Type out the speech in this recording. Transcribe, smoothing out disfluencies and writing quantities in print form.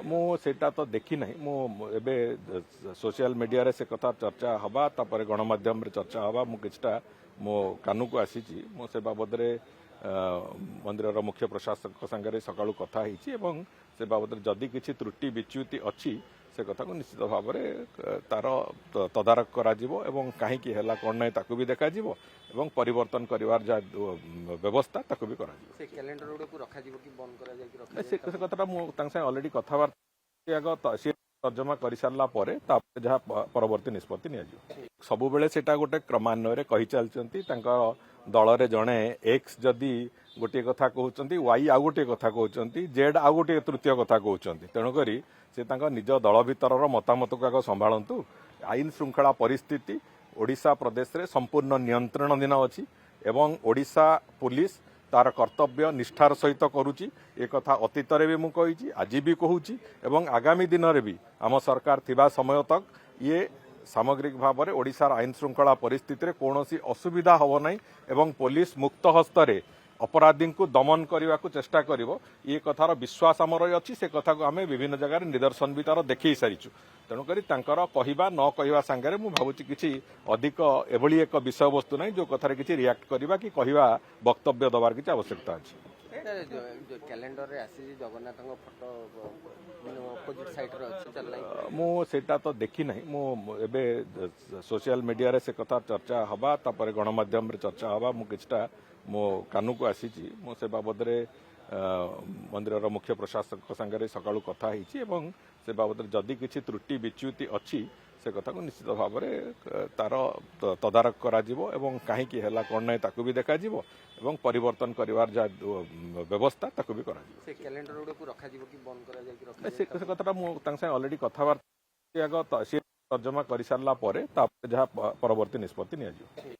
ମୁଁ ସେଇଟା ତ ଦେଖି ନାହିଁ। ମୁଁ ଏବେ ସୋସିଆଲ ମିଡ଼ିଆରେ ସେ କଥା ଚର୍ଚ୍ଚା ହେବା ତାପରେ ଗଣମାଧ୍ୟମରେ ଚର୍ଚ୍ଚା ହେବା ମୁଁ କିଛିଟା ମୋ କାନକୁ ଆସିଛି। ମୁଁ ସେ ବାବଦରେ ମନ୍ଦିରର ମୁଖ୍ୟ ପ୍ରଶାସକ ସାଙ୍ଗରେ ସକାଳୁ କଥା ହେଇଛି ଏବଂ ସେ ବାବଦରେ ଯଦି କିଛି ତ୍ରୁଟି ବିଚ୍ୟୁତି ଅଛି ସେ କଥାକୁ ନିଶ୍ଚିତ ଭାବରେ ତାର ତଦାରଖ କରାଯିବ ଏବଂ କାହିଁକି ହେଲା କ'ଣ ନାହିଁ ତାକୁ ବି ଦେଖାଯିବ ଏବଂ ପରିବର୍ତ୍ତନ କରିବାର ଯାହା ବ୍ୟବସ୍ଥା ତାକୁ ବି କରାଯିବ। ସେ କ୍ୟାଲେଣ୍ଡର ଗୁଡକୁ ରଖାଯିବ କି ବନ୍ଦ କରାଯାଇକି ସେ କଥାଟା ମୁଁ ତାଙ୍କ ସାଙ୍ଗେ ଅଲରେଡି କଥାବାର୍ତ୍ତା ସେ ତର୍ଜମା କରିସାରିଲା ପରେ ତାପରେ ଯାହା ପରବର୍ତ୍ତୀ ନିଷ୍ପତ୍ତି ନିଆଯିବ। ସବୁବେଳେ ସେଟା ଗୋଟେ କ୍ରମାନ୍ୱୟରେ କହି ଚାଲିଛନ୍ତି। ତାଙ୍କ ଦଳରେ ଜଣେ ଏକ୍ସ ଯଦି ଗୋଟିଏ କଥା କହୁଛନ୍ତି, ୱାଇ ଆଉ ଗୋଟିଏ କଥା କହୁଛନ୍ତି, ଜେଡ୍ ଆଉ ଗୋଟିଏ ତୃତୀୟ କଥା କହୁଛନ୍ତି। ତେଣୁକରି ସେ ତାଙ୍କ ନିଜ ଦଳ ଭିତରର ମତାମତକୁ ଆଗ ସମ୍ଭାଳନ୍ତୁ। ଆଇନ ଶୃଙ୍ଖଳା ପରିସ୍ଥିତି ଓଡ଼ିଶା ପ୍ରଦେଶରେ ସମ୍ପୂର୍ଣ୍ଣ ନିୟନ୍ତ୍ରଣାଧୀନ ଅଛି ଏବଂ ଓଡ଼ିଶା ପୁଲିସ तार कर्तव्य निष्ठार सहित करुच्ची ए कथा अतीतरे भी मुझे कही आज भी कहूँ एवं आगामी दिन में भी आम सरकार थिबा समय तक ये सामग्रिक भाव में ओडिशार आईन श्रृंखला परिस्थिति कौन असुविधा हम ना एवं पुलिस मुक्त हस्तरे अपराधी को दमन करने को चेष्टा करिवो ये कथार विश्वास आमर अच्छी से कथा को आम विभिन्न जगह निदर्शन भी तार देखी सारीचु। तेणुकर कहवा न कहवा सांगे मुझे भावुँ कि अधिक एभली एक विषय वस्तु ना जो कथार किसी रिएक्ट करवा कि कहवा वक्तव्य दबार किसी आवश्यकता अच्छी। कैलेंडर रे आसी जगन्नाथ फोटो अपोजिट साइड रे अछि चललाई मु सेटा तो देखी नहीं। मु एबे सोशल मीडिया रे से कथा चर्चा हवा तापर गणमाध्यम रे चर्चा हवा मु किछटा मो कानू को आसीची। मु से बाबदरे मंदिरर मुख्य प्रशासक सागरे सकाळु कथा ହେଇଛି ଏବଂ से बाबदरे जदि किछि त्रुटि बिच्युति अछि से कथा को निश्चित भाव में तार तदारख कराजिवो एवं काहींकी हैला कोन नै ताकू भी देखाजिवो एवं परिवर्तन करिवार जा व्यवस्था ताकू भी कराजिवो। से कैलेंडर गुडको रखाजिवो कि बंद करा जाय कि से कथाटा मु तांग से ऑलरेडी कथाबार्ता आग से तर्जमा करि सारला परे तापर जहा परवर्ती निष्पत्ति नियाजिवो।